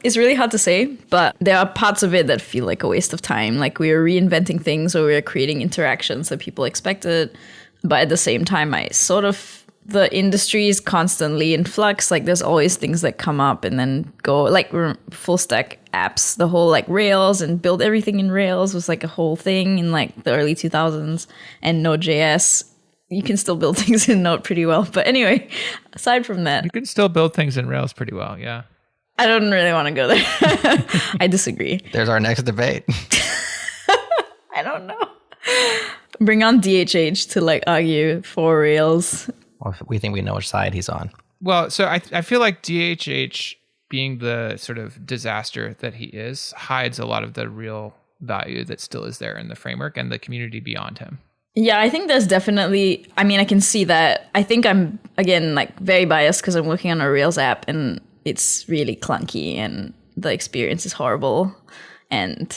It's really hard to say, but there are parts of it that feel like a waste of time. Like we are reinventing things or we're creating interactions that people expected. But at the same time, the industry is constantly in flux. Like there's always things that come up and then go, like full stack apps, the whole like Rails and build everything in Rails was like a whole thing in like the early 2000s, and Node.js. You can still build things in Node pretty well. But anyway, aside from that. You can still build things in Rails pretty well, yeah. I don't really want to go there. I disagree. There's our next debate. I don't know. Bring on DHH to like argue for Rails. Well, we think we know which side he's on. Well, so I feel like DHH, being the sort of disaster that he is, hides a lot of the real value that still is there in the framework and the community beyond him. Yeah, I think there's definitely, I mean, I can see that. I think I'm, again, like very biased because I'm working on a Rails app and it's really clunky and the experience is horrible and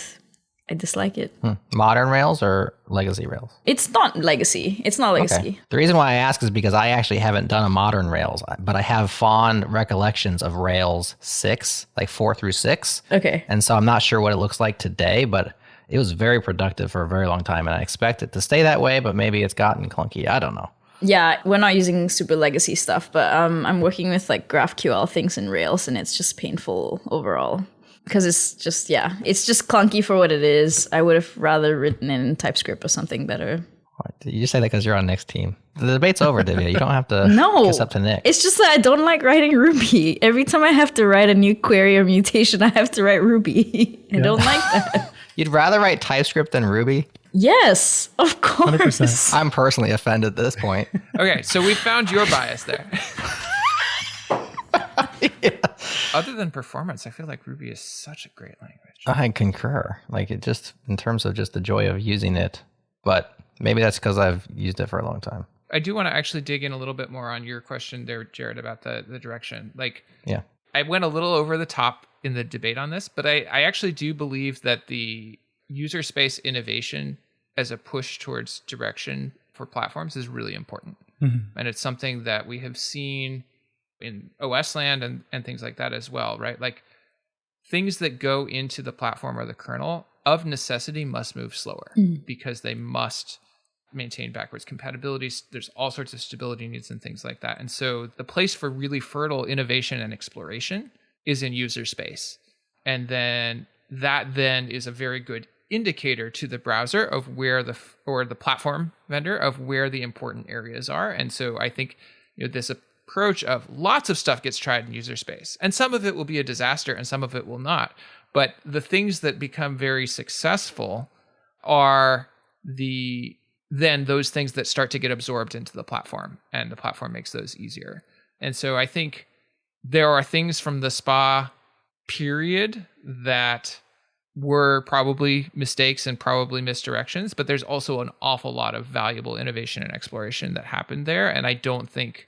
I dislike it. Modern Rails or legacy Rails? It's not legacy. It's not legacy. Okay. The reason why I ask is because I actually haven't done a modern Rails, but I have fond recollections of Rails 6, like 4 through 6. Okay. And so I'm not sure what it looks like today, but it was very productive for a very long time, and I expect it to stay that way, but maybe it's gotten clunky. I don't know. Yeah, we're not using super legacy stuff, but I'm working with like GraphQL things in Rails, and it's just painful overall because it's just clunky for what it is. I would have rather written in TypeScript or something better. What? You just say that because you're on Nick's team. The debate's over, Divya. You don't have to kiss up to Nick. It's just that I don't like writing Ruby. Every time I have to write a new query or mutation, I have to write Ruby. I don't like that. You'd rather write TypeScript than Ruby? Yes, of course. 100%. I'm personally offended at this point. Okay, so we found your bias there. Yeah. Other than performance, I feel like Ruby is such a great language. I concur. Like it just, in terms of just the joy of using it, but maybe that's because I've used it for a long time. I do want to actually dig in a little bit more on your question there, Jerod, about the direction. Like, yeah, I went a little over the top in the debate on this, but I actually do believe that the user space innovation as a push towards direction for platforms is really important. Mm-hmm. And it's something that we have seen in OS land and things like that as well, right? Like things that go into the platform or the kernel of necessity must move slower because they must maintain backwards compatibility. There's all sorts of stability needs and things like that. And so the place for really fertile innovation and exploration is in user space. And then that then is a very good indicator to the browser of where or the platform vendor of where the important areas are. And so I think this approach of lots of stuff gets tried in user space, and some of it will be a disaster and some of it will not. But the things that become very successful are then those things that start to get absorbed into the platform, and the platform makes those easier. And so I think there are things from the SPA period that were probably mistakes and probably misdirections, but there's also an awful lot of valuable innovation and exploration that happened there. And I don't think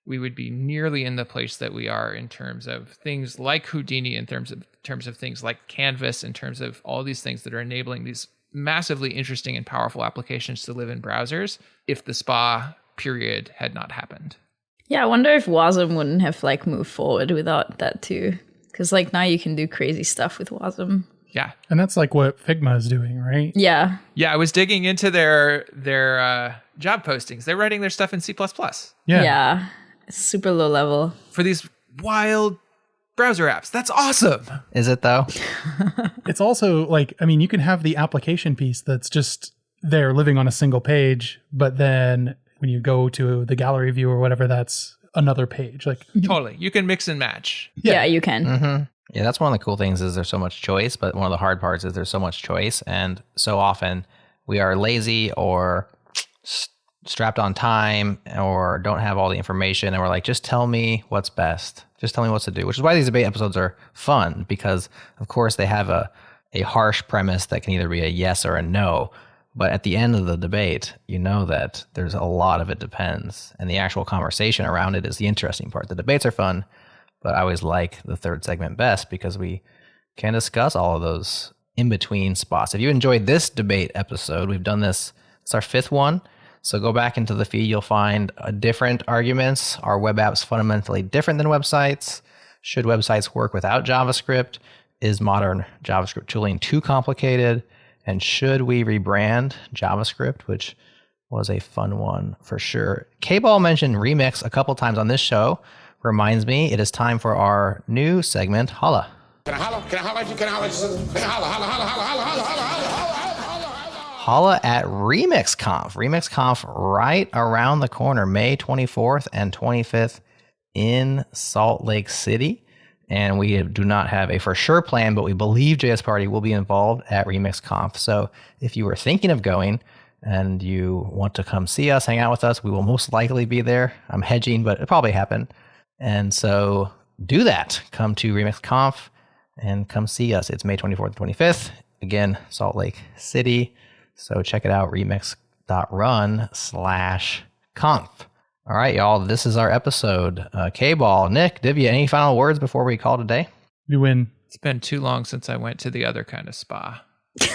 we would be nearly in the place that we are in terms of things like Houdini, in terms of things like Canvas, in terms of all these things that are enabling these massively interesting and powerful applications to live in browsers if the SPA period had not happened. Yeah, I wonder if WASM wouldn't have moved forward without that too. Because now you can do crazy stuff with WASM. Yeah. And that's what Figma is doing, right? Yeah. Yeah, I was digging into their job postings. They're writing their stuff in C++. Yeah. It's super low level. For these wild browser apps. That's awesome. Is it though? It's also you can have the application piece that's just there living on a single page, but then when you go to the gallery view or whatever, that's another page. Totally. You can mix and match. Yeah, you can. Mm-hmm. Yeah, that's one of the cool things is there's so much choice, but one of the hard parts is there's so much choice. And so often we are lazy or strapped on time or don't have all the information. And we're like, just tell me what's best. Just tell me what to do, which is why these debate episodes are fun because, of course, they have a harsh premise that can either be a yes or a no. But at the end of the debate, you know that there's a lot of it depends. And the actual conversation around it is the interesting part. The debates are fun, but I always like the third segment best because we can discuss all of those in-between spots. If you enjoyed this debate episode, we've done this. It's our 5th one. So go back into the feed. You'll find different arguments. Are web apps fundamentally different than websites? Should websites work without JavaScript? Is modern JavaScript tooling too complicated? And should we rebrand JavaScript, which was a fun one for sure. KBall mentioned Remix a couple times on this show. Reminds me it is time for our new segment, Holla. Can I holla? Can I holla at you? Can I holla at you? Can I holla, holla, holla, holla, holla, holla, holla, holla, Holla at RemixConf. RemixConf right around the corner, May 24th and 25th in Salt Lake City. And we do not have a for sure plan, but we believe JS Party will be involved at RemixConf. So if you were thinking of going and you want to come see us, hang out with us, we will most likely be there. I'm hedging, but it'll probably happen. And so do that. Come to RemixConf and come see us. It's May 24th and 25th. Again, Salt Lake City. So check it out, remix.run/conf. All right, y'all, this is our episode. KBall, Nick, Divya, any final words before we call today? You win. It's been too long since I went to the other kind of spa. You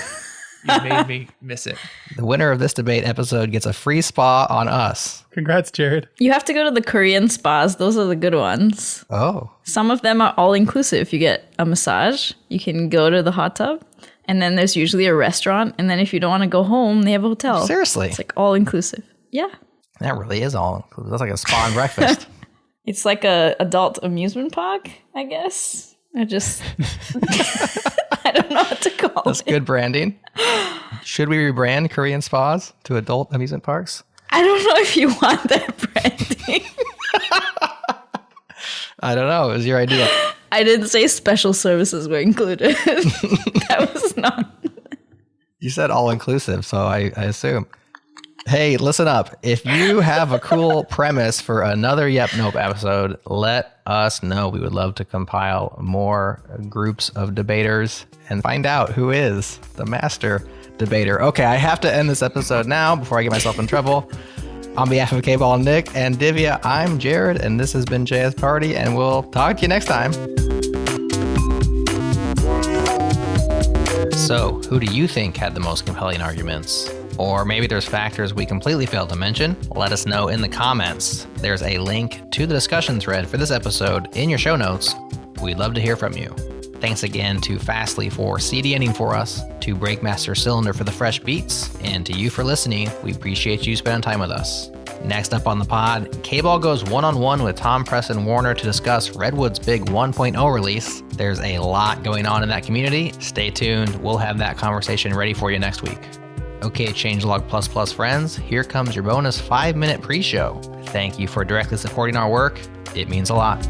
made me miss it. The winner of this debate episode gets a free spa on us. Congrats, Jerod. You have to go to the Korean spas. Those are the good ones. Oh. Some of them are all inclusive. You get a massage. You can go to the hot tub. And then there's usually a restaurant. And then if you don't want to go home, they have a hotel. Seriously? It's all inclusive. Yeah. That really is all inclusive. That's like a spa and breakfast. It's like a adult amusement park, I guess. I don't know what to call That's it. good branding. Should we rebrand Korean spas to adult amusement parks? I don't know if you want that branding. I don't know. It was your idea. I didn't say special services were included. That was not. You said all inclusive, so I assume. Hey, listen up. If you have a cool premise for another YepNope episode, let us know. We would love to compile more groups of debaters and find out who is the master debater. Okay, I have to end this episode now before I get myself in trouble. On behalf of KBall, Nick, and Divya, I'm Jerod, and this has been JS Party, and we'll talk to you next time. So, who do you think had the most compelling arguments? Or maybe there's factors we completely failed to mention? Let us know in the comments. There's a link to the discussion thread for this episode in your show notes. We'd love to hear from you. Thanks again to Fastly for CDNing for us, to Breakmaster Cylinder for the fresh beats, and to you for listening. We appreciate you spending time with us. Next up on the pod, KBall goes one-on-one with Tom Preston Warner to discuss Redwood's big 1.0 release. There's a lot going on in that community. Stay tuned. We'll have that conversation ready for you next week. Okay, Changelog Plus friends, here comes your bonus 5-minute pre-show. Thank you for directly supporting our work. It means a lot.